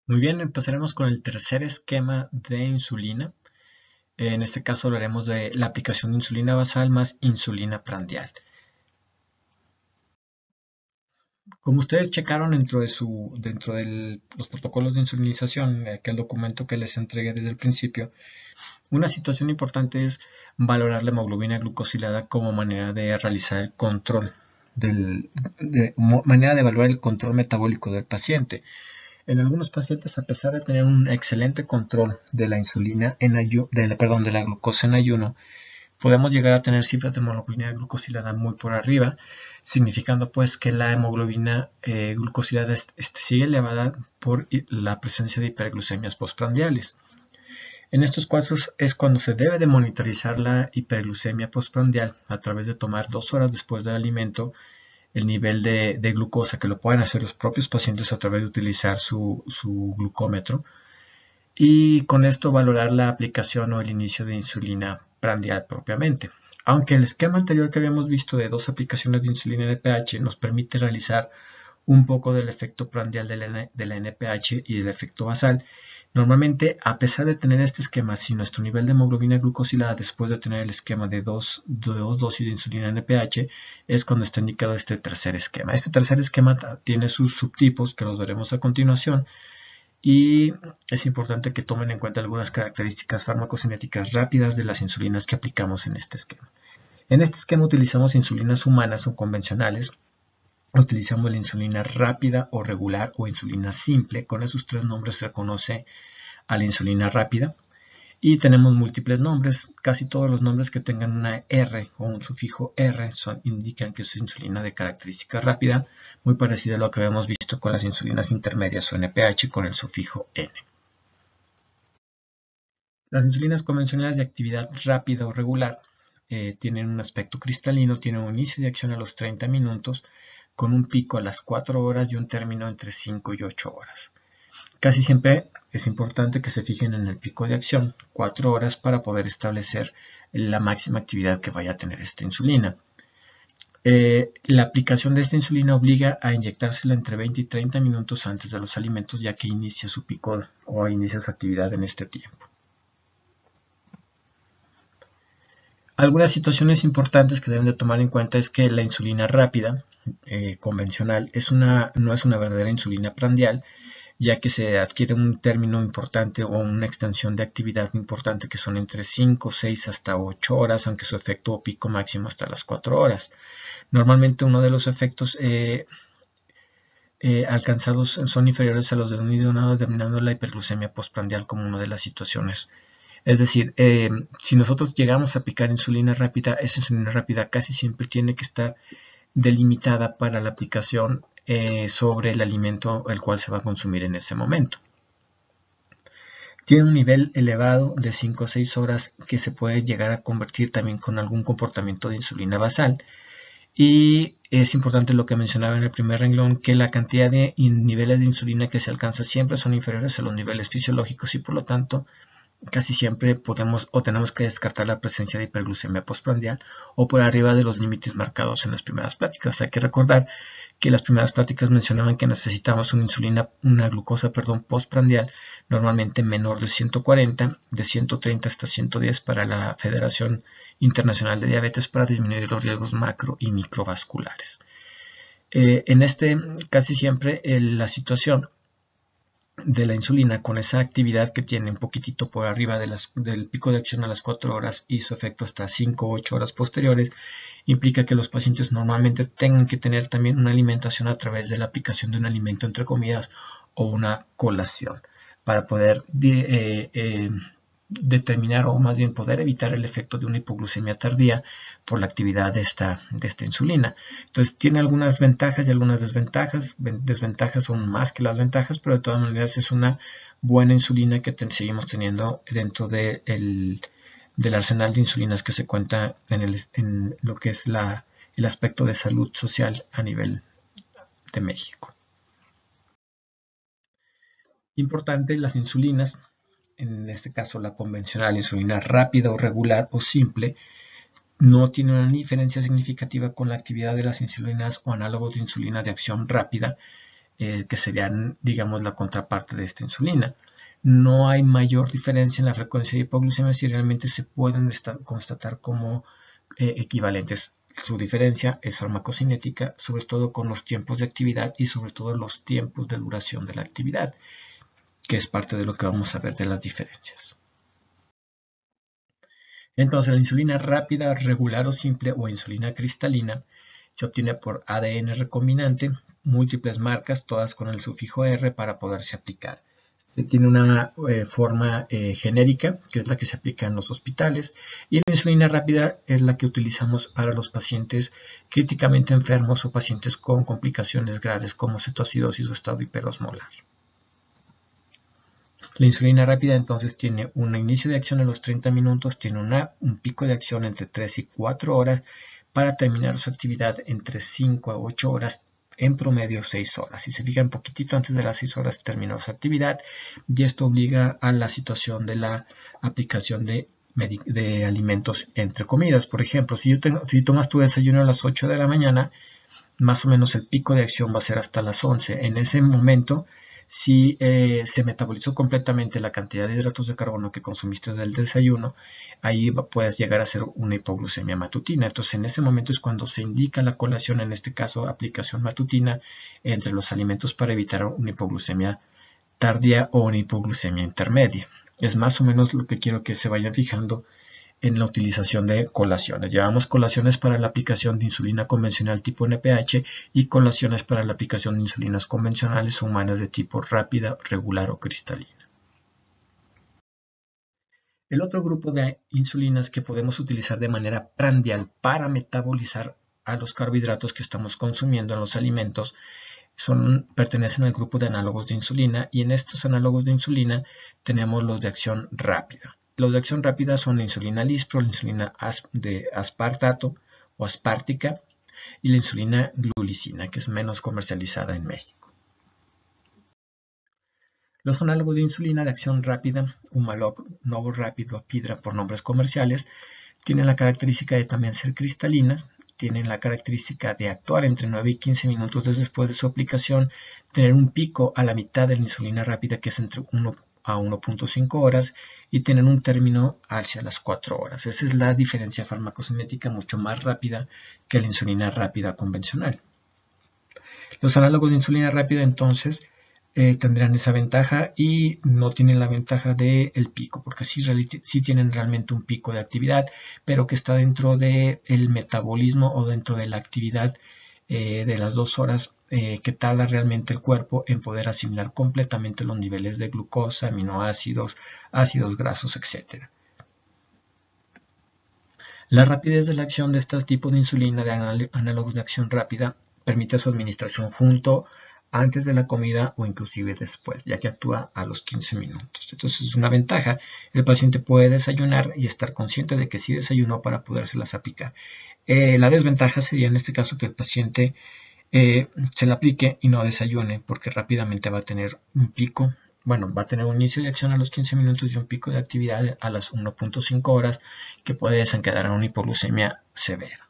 Muy bien, empezaremos con el tercer esquema de insulina. En este caso hablaremos de la aplicación de insulina basal más insulina prandial. Como ustedes checaron dentro de los protocolos de insulinización, aquel documento que les entregué desde el principio, una situación importante es valorar la hemoglobina glucosilada como manera de realizar el control, manera de evaluar el control metabólico del paciente. En algunos pacientes, a pesar de tener un excelente control de la insulina de la glucosa en ayuno, podemos llegar a tener cifras de hemoglobina glucosilada muy por arriba, significando pues que la hemoglobina glucosilada sigue elevada por la presencia de hiperglucemias postprandiales. En estos casos es cuando se debe de monitorizar la hiperglucemia postprandial a través de tomar 2 horas después del alimento el nivel de glucosa, que lo pueden hacer los propios pacientes a través de utilizar su glucómetro, y con esto valorar la aplicación o el inicio de insulina prandial propiamente. Aunque el esquema anterior que habíamos visto de 2 aplicaciones de insulina NPH nos permite realizar un poco del efecto prandial de la NPH y del efecto basal, normalmente, a pesar de tener este esquema, si nuestro nivel de hemoglobina glucosilada después de tener el esquema de dos dosis de insulina NPH es cuando está indicado este tercer esquema. Este tercer esquema tiene sus subtipos que los veremos a continuación, y es importante que tomen en cuenta algunas características farmacocinéticas rápidas de las insulinas que aplicamos en este esquema. En este esquema utilizamos insulinas humanas o convencionales. Utilizamos la insulina rápida o regular o insulina simple. Con esos tres nombres se conoce a la insulina rápida. Y tenemos múltiples nombres. Casi todos los nombres que tengan una R o un sufijo R indican que es insulina de característica rápida, muy parecida a lo que habíamos visto con las insulinas intermedias o NPH con el sufijo N. Las insulinas convencionales de actividad rápida o regular tienen un aspecto cristalino, tienen un inicio de acción a los 30 minutos, con un pico a las 4 horas y un término entre 5 y 8 horas. Casi siempre es importante que se fijen en el pico de acción, 4 horas, para poder establecer la máxima actividad que vaya a tener esta insulina. La aplicación de esta insulina obliga a inyectársela entre 20 y 30 minutos antes de los alimentos, ya que inicia su pico o inicia su actividad en este tiempo. Algunas situaciones importantes que deben de tomar en cuenta es que la insulina rápida convencional no es una verdadera insulina prandial, ya que se adquiere un término importante o una extensión de actividad importante que son entre 5, 6 hasta 8 horas, aunque su efecto o pico máximo hasta las 4 horas. Normalmente uno de los efectos alcanzados son inferiores a los de un idionado, determinando la hiperglucemia postprandial como una de las situaciones. Es decir, si nosotros llegamos a aplicar insulina rápida, esa insulina rápida casi siempre tiene que estar delimitada para la aplicación sobre el alimento el cual se va a consumir en ese momento. Tiene un nivel elevado de 5 o 6 horas que se puede llegar a convertir también con algún comportamiento de insulina basal. Y es importante lo que mencionaba en el primer renglón, que la cantidad de niveles de insulina que se alcanza siempre son inferiores a los niveles fisiológicos y por lo tanto casi siempre podemos o tenemos que descartar la presencia de hiperglucemia postprandial o por arriba de los límites marcados en las primeras pláticas. Hay que recordar que las primeras pláticas mencionaban que necesitamos una glucosa postprandial normalmente menor de 140, de 130 hasta 110 para la Federación Internacional de Diabetes, para disminuir los riesgos macro y microvasculares. En casi siempre la situación de la insulina con esa actividad que tiene un poquitito por arriba del pico de acción a las 4 horas y su efecto hasta 5 o 8 horas posteriores, implica que los pacientes normalmente tengan que tener también una alimentación a través de la aplicación de un alimento entre comidas o una colación para poder determinar o más bien poder evitar el efecto de una hipoglucemia tardía por la actividad de esta insulina. Entonces tiene algunas ventajas y algunas desventajas. Desventajas son más que las ventajas, pero de todas maneras es una buena insulina que seguimos teniendo dentro del arsenal de insulinas que se cuenta en lo que es el aspecto de salud social a nivel de México. Importante, las insulinas, en este caso la convencional, insulina rápida o regular o simple, no tiene una diferencia significativa con la actividad de las insulinas o análogos de insulina de acción rápida, que serían, digamos, la contraparte de esta insulina. No hay mayor diferencia en la frecuencia de hipoglucemia si realmente se pueden constatar como equivalentes. Su diferencia es farmacocinética, sobre todo con los tiempos de actividad y sobre todo los tiempos de duración de la actividad, que es parte de lo que vamos a ver de las diferencias. Entonces, la insulina rápida, regular o simple o insulina cristalina se obtiene por ADN recombinante, múltiples marcas, todas con el sufijo R para poderse aplicar. Tiene una forma genérica, que es la que se aplica en los hospitales, y la insulina rápida es la que utilizamos para los pacientes críticamente enfermos o pacientes con complicaciones graves como cetoacidosis o estado hiperosmolar. La insulina rápida entonces tiene un inicio de acción en los 30 minutos, tiene un pico de acción entre 3 y 4 horas para terminar su actividad entre 5 a 8 horas, en promedio 6 horas. Si se fijan, poquitito antes de las 6 horas terminó su actividad y esto obliga a la situación de la aplicación de alimentos entre comidas. Por ejemplo, si tomas tu desayuno a las 8 de la mañana, más o menos el pico de acción va a ser hasta las 11. En ese momento, si se metabolizó completamente la cantidad de hidratos de carbono que consumiste del desayuno, ahí puedes llegar a hacer una hipoglucemia matutina. Entonces, en ese momento es cuando se indica la colación, en este caso aplicación matutina, entre los alimentos para evitar una hipoglucemia tardía o una hipoglucemia intermedia. Es más o menos lo que quiero que se vayan fijando en la utilización de colaciones. Llevamos colaciones para la aplicación de insulina convencional tipo NPH y colaciones para la aplicación de insulinas convencionales o humanas de tipo rápida, regular o cristalina. El otro grupo de insulinas que podemos utilizar de manera prandial para metabolizar a los carbohidratos que estamos consumiendo en los alimentos pertenecen al grupo de análogos de insulina, y en estos análogos de insulina tenemos los de acción rápida. Los de acción rápida son la insulina lispro, la insulina de aspartato o aspártica y la insulina glulicina, que es menos comercializada en México. Los análogos de insulina de acción rápida, Humalog, Novorapid o Apidra por nombres comerciales, tienen la característica de también ser cristalinas, tienen la característica de actuar entre 9 y 15 minutos después de su aplicación, tener un pico a la mitad de la insulina rápida, que es entre 1 a 1.5 horas, y tener un término hacia las 4 horas. Esa es la diferencia farmacocinética, mucho más rápida que la insulina rápida convencional. Los análogos de insulina rápida entonces tendrán esa ventaja y no tienen la ventaja del pico, porque sí tienen realmente un pico de actividad, pero que está dentro del metabolismo o dentro de la actividad de las 2 horas que tarda realmente el cuerpo en poder asimilar completamente los niveles de glucosa, aminoácidos, ácidos grasos, etc. La rapidez de la acción de este tipo de insulina de análogos de acción rápida permite su administración antes de la comida o inclusive después, ya que actúa a los 15 minutos. Entonces es una ventaja. El paciente puede desayunar y estar consciente de que sí desayunó para podérselas aplicar. La desventaja sería en este caso que el paciente se la aplique y no desayune, porque rápidamente va a tener un pico. Bueno, va a tener un inicio de acción a los 15 minutos y un pico de actividad a las 1.5 horas que puede desencadenar una hipoglucemia severa.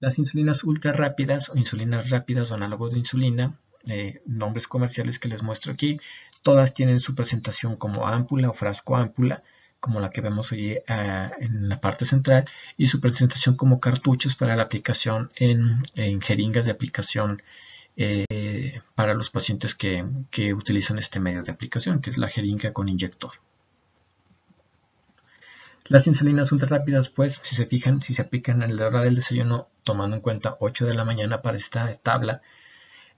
Las insulinas ultra rápidas o insulinas rápidas o análogos de insulina, nombres comerciales que les muestro aquí, todas tienen su presentación como ámpula o frasco ámpula, como la que vemos hoy en la parte central, y su presentación como cartuchos para la aplicación en jeringas de aplicación para los pacientes que utilizan este medio de aplicación, que es la jeringa con inyector. Las insulinas ultra rápidas, pues, si se fijan, si se aplican a la hora del desayuno, tomando en cuenta 8 de la mañana para esta tabla,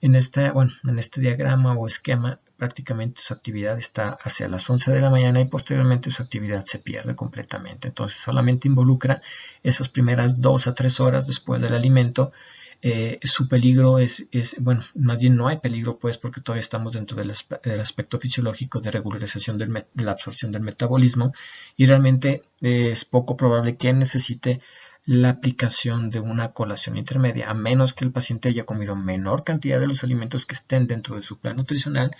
en este diagrama o esquema, prácticamente su actividad está hacia las 11 de la mañana y posteriormente su actividad se pierde completamente. Entonces solamente involucra esas primeras 2 a 3 horas después del alimento. Su peligro bueno, más bien no hay peligro, pues, porque todavía estamos dentro del aspecto fisiológico de regularización de la absorción del metabolismo, y realmente es poco probable que necesite la aplicación de una colación intermedia, a menos que el paciente haya comido menor cantidad de los alimentos que estén dentro de su plan nutricional.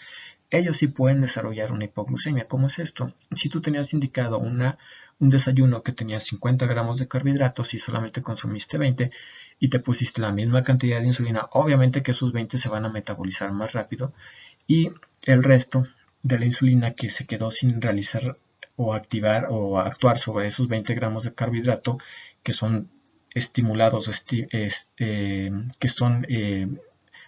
Ellos sí pueden desarrollar una hipoglucemia. ¿Cómo es esto? Si tú tenías indicado un desayuno que tenía 50 gramos de carbohidratos y solamente consumiste 20 y te pusiste la misma cantidad de insulina, obviamente que esos 20 se van a metabolizar más rápido y el resto de la insulina que se quedó sin realizar o activar o actuar sobre esos 20 gramos de carbohidrato que son estimulados, que son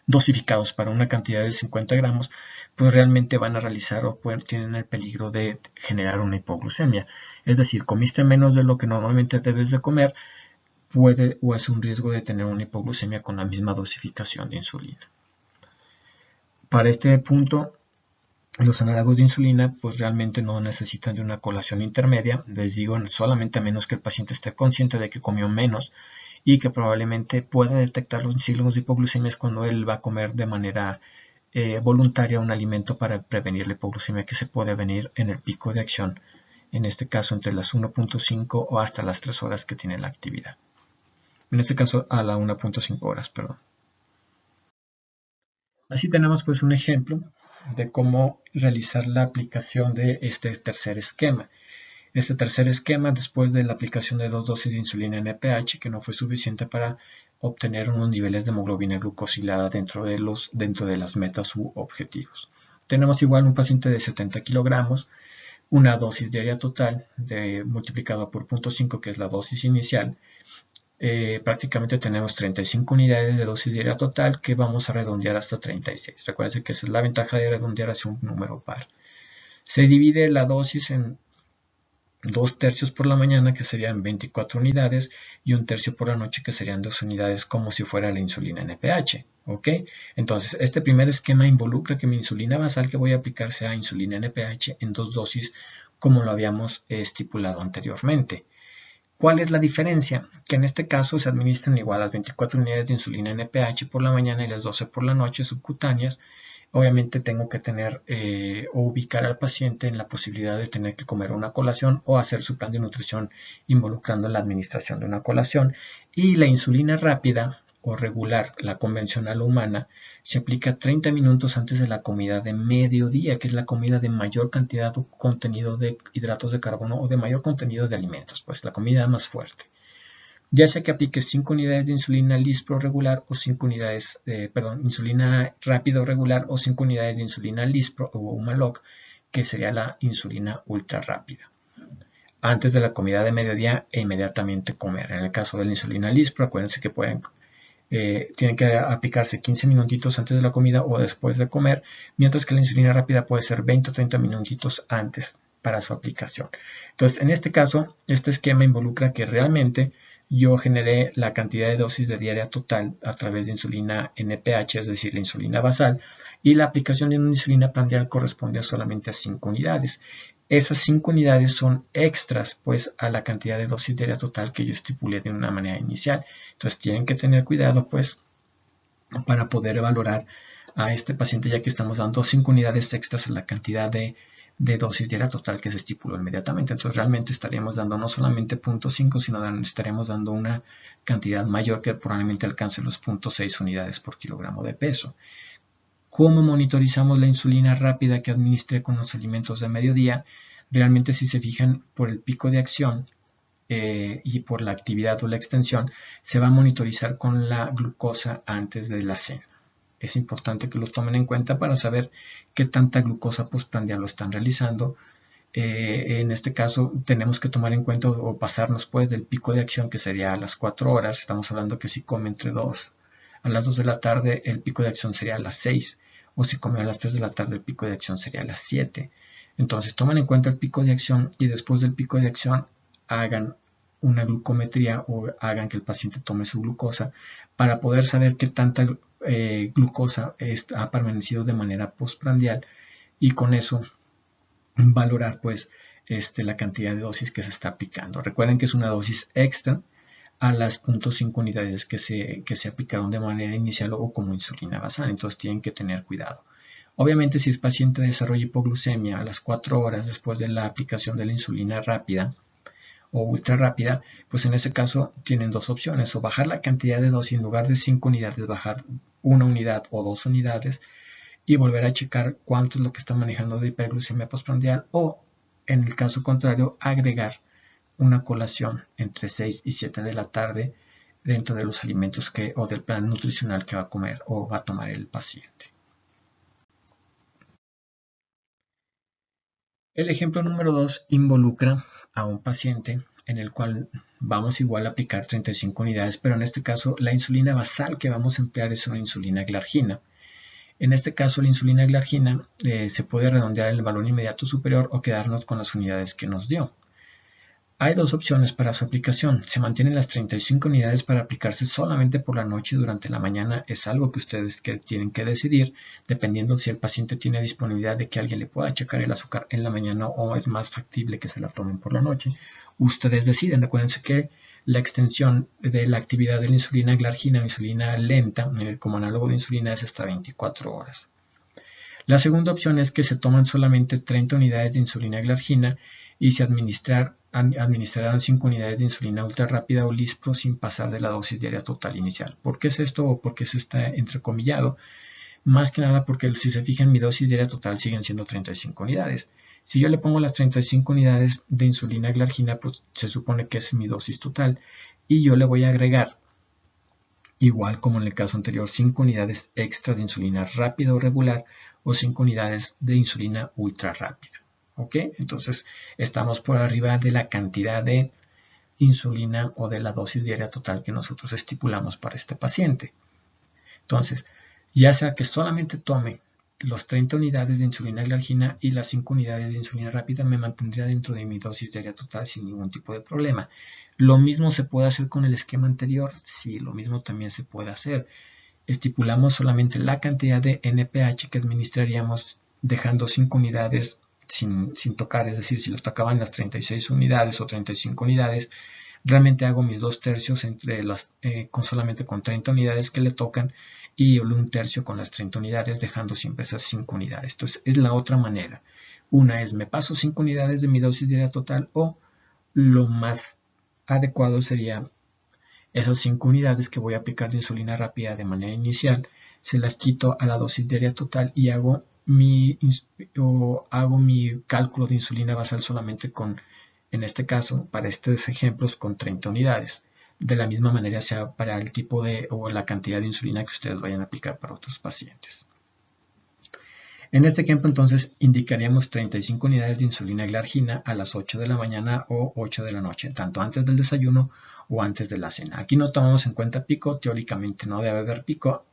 dosificados para una cantidad de 50 gramos, pues realmente van a realizar o tienen el peligro de generar una hipoglucemia. Es decir, comiste menos de lo que normalmente debes de comer, puede o es un riesgo de tener una hipoglucemia con la misma dosificación de insulina. Para este punto, los análogos de insulina pues realmente no necesitan de una colación intermedia, les digo, solamente a menos que el paciente esté consciente de que comió menos y que probablemente pueda detectar los signos de hipoglucemia cuando él va a comer de manera voluntaria un alimento para prevenir la hipoglucemia que se puede venir en el pico de acción, en este caso entre las 1.5 o hasta las 3 horas que tiene la actividad. En este caso a las 1.5 horas, perdón. Así tenemos pues un ejemplo de cómo realizar la aplicación de este tercer esquema. Este tercer esquema, después de la aplicación de 2 dosis de insulina NPH, que no fue suficiente para obtener unos niveles de hemoglobina glucosilada dentro de las metas u objetivos. Tenemos igual un paciente de 70 kilogramos, una dosis diaria total multiplicado por 0.5, que es la dosis inicial. Prácticamente tenemos 35 unidades de dosis diaria total que vamos a redondear hasta 36. Recuerden que esa es la ventaja de redondear hacia un número par. Se divide la dosis en 2/3 por la mañana, que serían 24 unidades, y 1/3 por la noche, que serían 2 unidades, como si fuera la insulina NPH. ¿Ok? Entonces, este primer esquema involucra que mi insulina basal que voy a aplicar sea insulina NPH en 2 dosis, como lo habíamos estipulado anteriormente. ¿Cuál es la diferencia? Que en este caso se administran igual las 24 unidades de insulina NPH por la mañana y las 12 por la noche subcutáneas. Obviamente tengo que tener o ubicar al paciente en la posibilidad de tener que comer una colación o hacer su plan de nutrición involucrando la administración de una colación. Y la insulina rápida o regular, la convencional humana, se aplica 30 minutos antes de la comida de mediodía, que es la comida de mayor cantidad o contenido de hidratos de carbono o de mayor contenido de alimentos, pues la comida más fuerte. Ya sea que apliques 5 unidades de insulina lispro regular o 5 unidades, insulina rápido regular o 5 unidades de insulina lispro o Humalog, que sería la insulina ultra rápida, antes de la comida de mediodía e inmediatamente comer. En el caso de la insulina lispro, acuérdense que tienen que aplicarse 15 minutitos antes de la comida o después de comer, mientras que la insulina rápida puede ser 20 o 30 minutitos antes para su aplicación. Entonces, en este caso, este esquema involucra que realmente yo generé la cantidad de dosis de diaria total a través de insulina NPH, es decir, la insulina basal, y la aplicación de una insulina prandial corresponde solamente a 5 unidades. Esas 5 unidades son extras pues a la cantidad de dosis diaria total que yo estipulé de una manera inicial. Entonces tienen que tener cuidado pues para poder valorar a este paciente, ya que estamos dando 5 unidades extras a la cantidad de dosis diaria total que se estipuló inmediatamente. Entonces realmente estaríamos dando no solamente 0.5, sino estaríamos dando una cantidad mayor que probablemente alcance los 0.6 unidades por kilogramo de peso. ¿Cómo monitorizamos la insulina rápida que administré con los alimentos de mediodía? Realmente, si se fijan por el pico de acción y por la actividad o la extensión, se va a monitorizar con la glucosa antes de la cena. Es importante que lo tomen en cuenta para saber qué tanta glucosa postprandial lo están realizando. En este caso tenemos que tomar en cuenta o pasarnos pues del pico de acción, que sería a las 4 horas. Estamos hablando que si come a las 2 de la tarde, el pico de acción sería a las 6, o si come a las 3 de la tarde, el pico de acción sería a las 7. Entonces tomen en cuenta el pico de acción y después del pico de acción hagan una glucometría o hagan que el paciente tome su glucosa para poder saber qué tanta glucosa ha permanecido de manera postprandial, y con eso valorar pues la cantidad de dosis que se está aplicando. Recuerden que es una dosis extra a las 0.5 unidades que se aplicaron de manera inicial o como insulina basal. Entonces tienen que tener cuidado. Obviamente, si el paciente desarrolla hipoglucemia a las 4 horas después de la aplicación de la insulina rápida o ultra rápida, pues en ese caso tienen dos opciones: o bajar la cantidad de dosis, en lugar de 5 unidades, bajar 1 unidad o 2 unidades y volver a checar cuánto es lo que está manejando de hiperglucemia postprandial, o en el caso contrario, agregar una colación entre 6 y 7 de la tarde dentro de los alimentos o del plan nutricional que va a comer o va a tomar el paciente. El ejemplo número 2 involucra a un paciente en el cual vamos igual a aplicar 35 unidades, pero en este caso la insulina basal que vamos a emplear es una insulina glargina. En este caso la insulina glargina se puede redondear en el valor inmediato superior o quedarnos con las unidades que nos dio. Hay dos opciones para su aplicación. Se mantienen las 35 unidades para aplicarse solamente por la noche y durante la mañana. Es algo que ustedes tienen que decidir, dependiendo si el paciente tiene disponibilidad de que alguien le pueda checar el azúcar en la mañana o es más factible que se la tomen por la noche. Ustedes deciden. Recuerden que la extensión de la actividad de la insulina glargina o insulina lenta, como análogo de insulina, es hasta 24 horas. La segunda opción es que se toman solamente 30 unidades de insulina glargina y se administrarán 5 unidades de insulina ultra rápida o Lispro sin pasar de la dosis diaria total inicial. ¿Por qué es esto o por qué eso está entrecomillado? Más que nada porque si se fijan, mi dosis diaria total siguen siendo 35 unidades. Si yo le pongo las 35 unidades de insulina glargina, pues se supone que es mi dosis total. Y yo le voy a agregar, igual como en el caso anterior, 5 unidades extra de insulina rápida o regular o 5 unidades de insulina ultra rápida. ¿Ok? Entonces estamos por arriba de la cantidad de insulina o de la dosis diaria total que nosotros estipulamos para este paciente. Entonces, ya sea que solamente tome los 30 unidades de insulina glargina y las 5 unidades de insulina rápida, me mantendría dentro de mi dosis diaria total sin ningún tipo de problema. Lo mismo se puede hacer con el esquema anterior. Sí, lo mismo también se puede hacer. Estipulamos solamente la cantidad de NPH que administraríamos dejando 5 unidades sin tocar, es decir, si lo tocaban las 36 unidades o 35 unidades, realmente hago mis 2/3 solamente con 30 unidades que le tocan y 1/3 con las 30 unidades, dejando siempre esas 5 unidades. Entonces es la otra manera. Una es me paso 5 unidades de mi dosis diaria total, o lo más adecuado sería esas 5 unidades que voy a aplicar de insulina rápida de manera inicial, se las quito a la dosis diaria total y hago mi cálculo de insulina basal solamente con, en este caso, para estos ejemplos, con 30 unidades. De la misma manera sea para el tipo de o la cantidad de insulina que ustedes vayan a aplicar para otros pacientes. En este ejemplo, entonces, indicaríamos 35 unidades de insulina glargina a las 8 de la mañana o 8 de la noche, tanto antes del desayuno o antes de la cena. Aquí no tomamos en cuenta pico, teóricamente no debe haber pico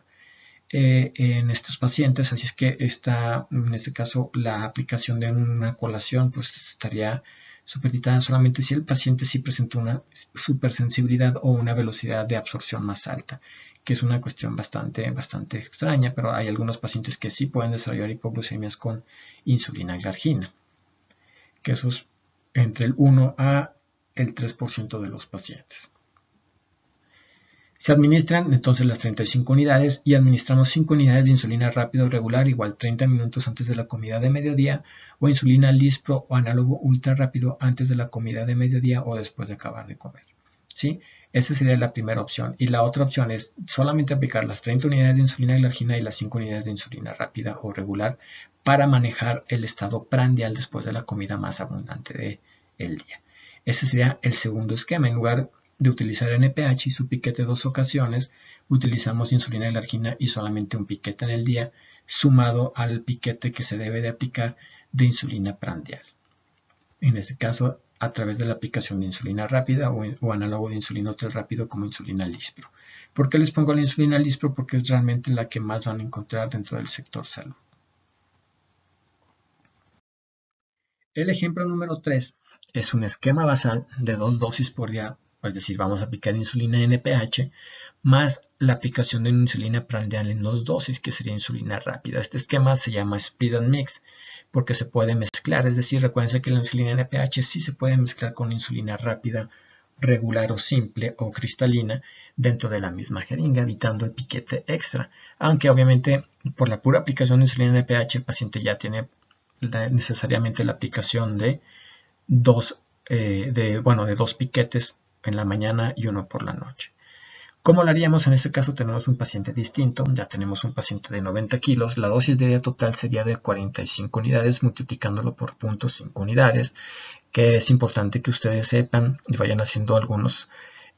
en estos pacientes, así es que en este caso la aplicación de una colación pues estaría supeditada solamente si el paciente sí presenta una supersensibilidad o una velocidad de absorción más alta, que es una cuestión bastante extraña, pero hay algunos pacientes que sí pueden desarrollar hipoglucemias con insulina glargina, que eso es entre el 1 a el 3% de los pacientes. Se administran entonces las 35 unidades y administramos 5 unidades de insulina rápida o regular igual 30 minutos antes de la comida de mediodía, o insulina Lispro o análogo ultra rápido antes de la comida de mediodía o después de acabar de comer. ¿Sí? Esa sería la primera opción. Y la otra opción es solamente aplicar las 30 unidades de insulina glargina y las 5 unidades de insulina rápida o regular para manejar el estado prandial después de la comida más abundante del día. Ese sería el segundo esquema. En lugar de utilizar NPH y su piquete 2 ocasiones, utilizamos insulina glargina y solamente un piquete en el día, sumado al piquete que se debe de aplicar de insulina prandial. En este caso, a través de la aplicación de insulina rápida o análogo de insulina ultra rápido como insulina Lispro. ¿Por qué les pongo la insulina Lispro? Porque es realmente la que más van a encontrar dentro del sector salud. El ejemplo número 3 es un esquema basal de 2 dosis por día, es decir, vamos a aplicar insulina NPH más la aplicación de insulina prandial en 2 dosis, que sería insulina rápida. Este esquema se llama Split and Mix porque se puede mezclar, es decir, recuerden que la insulina NPH sí se puede mezclar con insulina rápida, regular o simple o cristalina dentro de la misma jeringa, evitando el piquete extra. Aunque obviamente por la pura aplicación de insulina NPH el paciente ya tiene necesariamente la aplicación de dos piquetes en la mañana y uno por la noche. ¿Cómo lo haríamos? En este caso tenemos un paciente distinto, ya tenemos un paciente de 90 kilos, la dosis diaria total sería de 45 unidades multiplicándolo por 0.5 unidades, que es importante que ustedes sepan y vayan haciendo algunos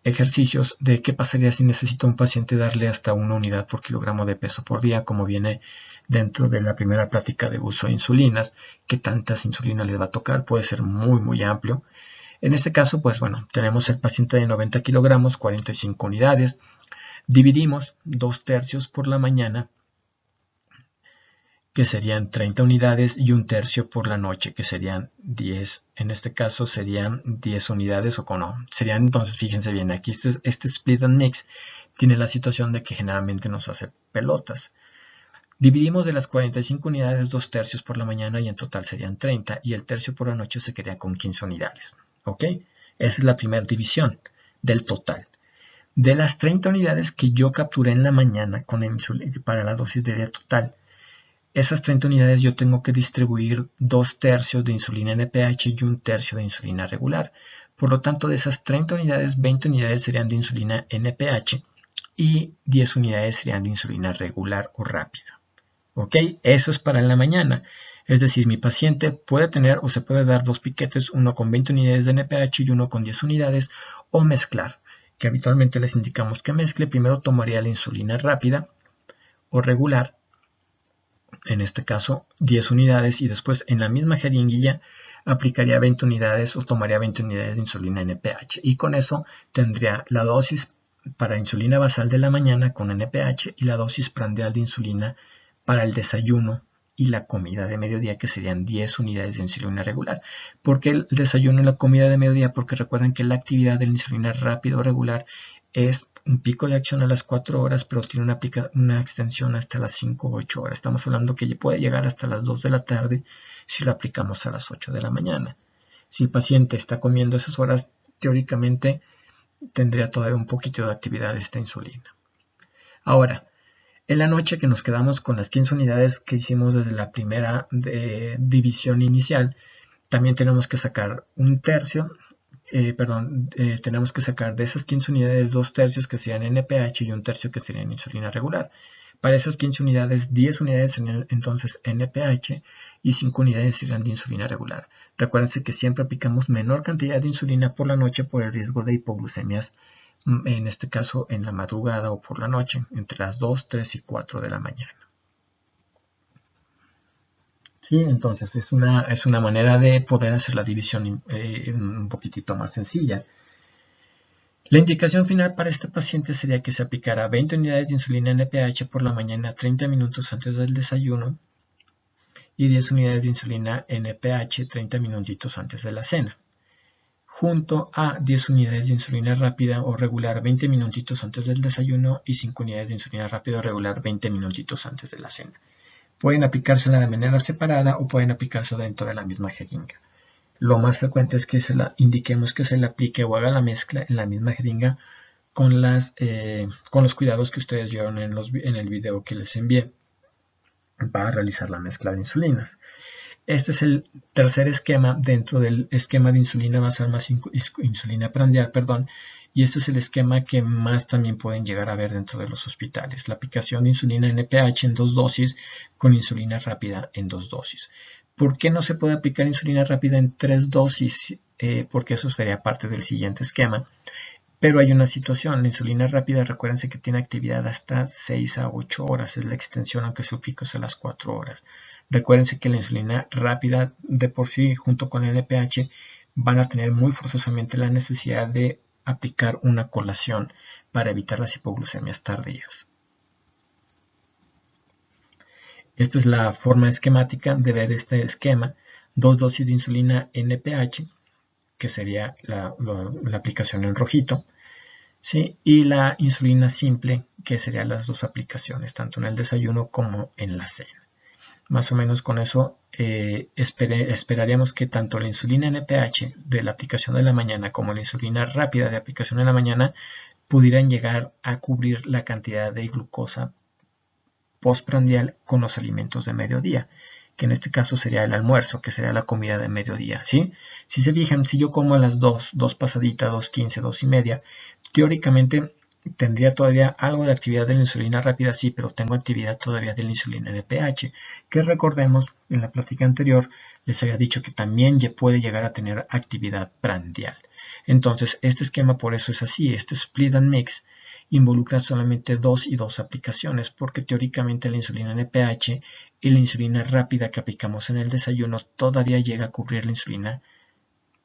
ejercicios de qué pasaría si necesita un paciente darle hasta 1 unidad por kilogramo de peso por día, como viene dentro de la primera plática de uso de insulinas, qué tantas insulinas les va a tocar, puede ser muy amplio. En este caso, pues bueno, tenemos el paciente de 90 kilogramos, 45 unidades, dividimos 2/3 por la mañana, que serían 30 unidades, y 1/3 por la noche, que serían 10. En este caso serían 10 unidades o no. Serían, entonces, fíjense bien, aquí este split and mix tiene la situación de que generalmente nos hace pelotas. Dividimos de las 45 unidades 2/3 por la mañana y en total serían 30, y el tercio por la noche se quedaría con 15 unidades. ¿Ok? Esa es la primera división del total. De las 30 unidades que yo capturé en la mañana con para la dosis diaria total, esas 30 unidades yo tengo que distribuir 2/3 de insulina NPH y 1/3 de insulina regular. Por lo tanto, de esas 30 unidades, 20 unidades serían de insulina NPH y 10 unidades serían de insulina regular o rápida. ¿Ok? Eso es para en la mañana. Es decir, mi paciente puede tener o se puede dar 2 piquetes, uno con 20 unidades de NPH y uno con 10 unidades, o mezclar, que habitualmente les indicamos que mezcle. Primero tomaría la insulina rápida o regular, en este caso 10 unidades, y después en la misma jeringuilla aplicaría 20 unidades o tomaría 20 unidades de insulina NPH, y con eso tendría la dosis para insulina basal de la mañana con NPH y la dosis prandial de insulina para el desayuno y la comida de mediodía, que serían 10 unidades de insulina regular. ¿Por qué el desayuno y la comida de mediodía? Porque recuerden que la actividad de la insulina rápida o regular es un pico de acción a las 4 horas, pero tiene una extensión hasta las 5 o 8 horas. Estamos hablando que puede llegar hasta las 2 de la tarde si lo aplicamos a las 8 de la mañana. Si el paciente está comiendo esas horas, teóricamente tendría todavía un poquito de actividad de esta insulina. Ahora, en la noche, que nos quedamos con las 15 unidades que hicimos desde la primera división inicial, también tenemos que sacar tenemos que sacar de esas 15 unidades 2/3 que serían NPH y 1/3 que serían insulina regular. Para esas 15 unidades, 10 unidades serían entonces NPH y 5 unidades serían de insulina regular. Recuérdense que siempre aplicamos menor cantidad de insulina por la noche por el riesgo de hipoglucemias, en este caso en la madrugada o por la noche, entre las 2, 3 y 4 de la mañana. Sí, entonces es una manera de poder hacer la división un poquitito más sencilla. La indicación final para este paciente sería que se aplicara 20 unidades de insulina NPH por la mañana 30 minutos antes del desayuno y 10 unidades de insulina NPH 30 minutitos antes de la cena, junto a 10 unidades de insulina rápida o regular 20 minutitos antes del desayuno y 5 unidades de insulina rápida o regular 20 minutitos antes de la cena. Pueden aplicársela de manera separada o pueden aplicársela dentro de la misma jeringa. Lo más frecuente es que indiquemos que se le aplique o haga la mezcla en la misma jeringa con los cuidados que ustedes vieron en el video que les envié para realizar la mezcla de insulinas. Este es el tercer esquema dentro del esquema de insulina basal más insulina prandial, y este es el esquema que más también pueden llegar a ver dentro de los hospitales. La aplicación de insulina NPH en 2 dosis con insulina rápida en 2 dosis. ¿Por qué no se puede aplicar insulina rápida en 3 dosis? Porque eso sería parte del siguiente esquema. Pero hay una situación, la insulina rápida, recuérdense que tiene actividad hasta 6 a 8 horas, es la extensión, aunque su pico es a las 4 horas. Recuérdense que la insulina rápida de por sí, junto con el NPH, van a tener muy forzosamente la necesidad de aplicar una colación para evitar las hipoglucemias tardías. Esta es la forma esquemática de ver este esquema: 2 dosis de insulina NPH, que sería la aplicación en rojito, ¿sí? Y la insulina simple, que serían las 2 aplicaciones, tanto en el desayuno como en la cena. Más o menos con eso esperaríamos que tanto la insulina NPH de la aplicación de la mañana como la insulina rápida de aplicación en la mañana pudieran llegar a cubrir la cantidad de glucosa postprandial con los alimentos de mediodía, que en este caso sería el almuerzo, que sería la comida de mediodía, ¿sí? Si se fijan, si yo como a las 2 pasaditas, 2:15, 2:30, teóricamente tendría todavía algo de actividad de la insulina rápida, sí, pero tengo actividad todavía de la insulina NPH, que recordemos, en la plática anterior les había dicho que también puede llegar a tener actividad prandial. Entonces, este esquema por eso es así, este split and mix involucra solamente 2 y 2 aplicaciones, porque teóricamente la insulina NPH y la insulina rápida que aplicamos en el desayuno todavía llega a cubrir la insulina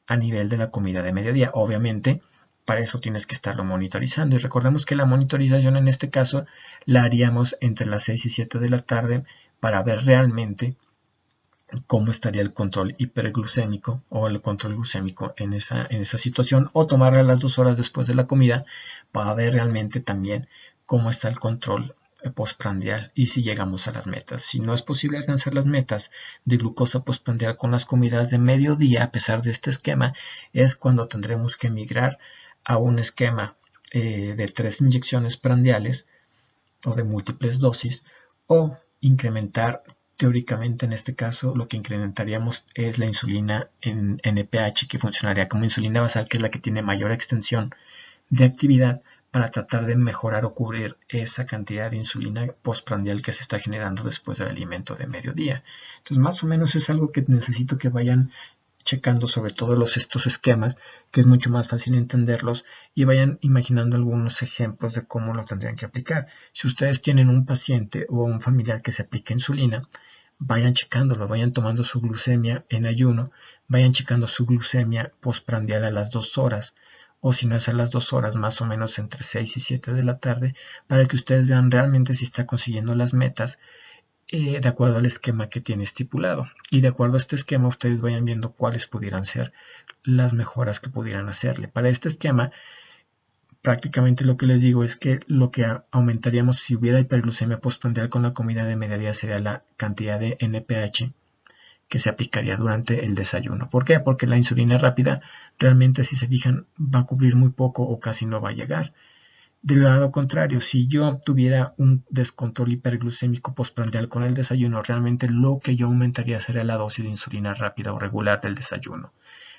a nivel de la comida de mediodía. Obviamente, para eso tienes que estarlo monitorizando. Y recordemos que la monitorización en este caso la haríamos entre las 6 y 7 de la tarde para ver realmente cómo estaría el control hiperglucémico o el control glucémico en esa situación, o tomarla a las 2 horas después de la comida para ver realmente también cómo está el control postprandial y si llegamos a las metas. Si no es posible alcanzar las metas de glucosa postprandial con las comidas de mediodía, a pesar de este esquema, es cuando tendremos que migrar a un esquema de 3 inyecciones prandiales o de múltiples dosis, o incrementar, teóricamente en este caso lo que incrementaríamos es la insulina en NPH, que funcionaría como insulina basal, que es la que tiene mayor extensión de actividad, para tratar de mejorar o cubrir esa cantidad de insulina postprandial que se está generando después del alimento de mediodía. Entonces, más o menos es algo que necesito que vayan checando, sobre todo estos esquemas, que es mucho más fácil entenderlos, y vayan imaginando algunos ejemplos de cómo lo tendrían que aplicar. Si ustedes tienen un paciente o un familiar que se aplica insulina, vayan checándolo, vayan tomando su glucemia en ayuno, vayan checando su glucemia postprandial a las 2 horas, o si no es a las 2 horas, más o menos entre 6 y 7 de la tarde, para que ustedes vean realmente si está consiguiendo las metas de acuerdo al esquema que tiene estipulado. Y de acuerdo a este esquema, ustedes vayan viendo cuáles pudieran ser las mejoras que pudieran hacerle. Para este esquema, prácticamente lo que les digo es que lo que aumentaríamos si hubiera hiperglucemia postprandial con la comida de mediodía sería la cantidad de NPH que se aplicaría durante el desayuno. ¿Por qué? Porque la insulina rápida realmente, si se fijan, va a cubrir muy poco o casi no va a llegar. Del lado contrario, si yo tuviera un descontrol hiperglucémico postprandial con el desayuno, realmente lo que yo aumentaría sería la dosis de insulina rápida o regular del desayuno.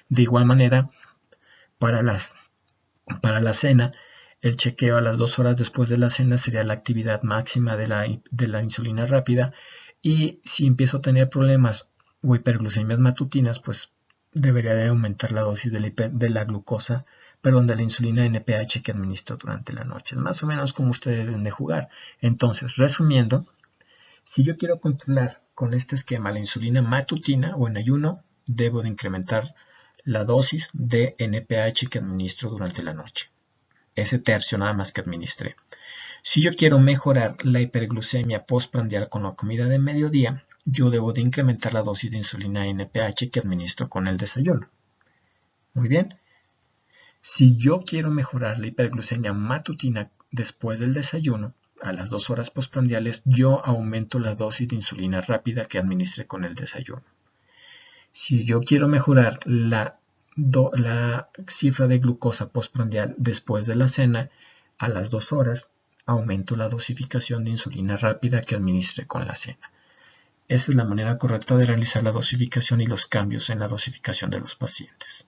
De igual manera, para la cena, el chequeo a las 2 horas después de la cena sería la actividad máxima de la insulina rápida, y si empiezo a tener problemas o hiperglucemias matutinas, pues debería de aumentar la dosis de la glucosa, perdón, de la insulina NPH que administro durante la noche. Es más o menos como ustedes deben de jugar. Entonces, resumiendo, si yo quiero controlar con este esquema la insulina matutina o en ayuno, debo de incrementar la dosis de NPH que administro durante la noche. Ese tercio nada más que administré. Si yo quiero mejorar la hiperglucemia postprandial con la comida de mediodía, yo debo de incrementar la dosis de insulina NPH que administro con el desayuno. Muy bien. Si yo quiero mejorar la hiperglucemia matutina después del desayuno, a las 2 horas postprandiales, yo aumento la dosis de insulina rápida que administre con el desayuno. Si yo quiero mejorar la cifra de glucosa postprandial después de la cena, a las 2 horas, aumento la dosificación de insulina rápida que administre con la cena. Esa es la manera correcta de realizar la dosificación y los cambios en la dosificación de los pacientes.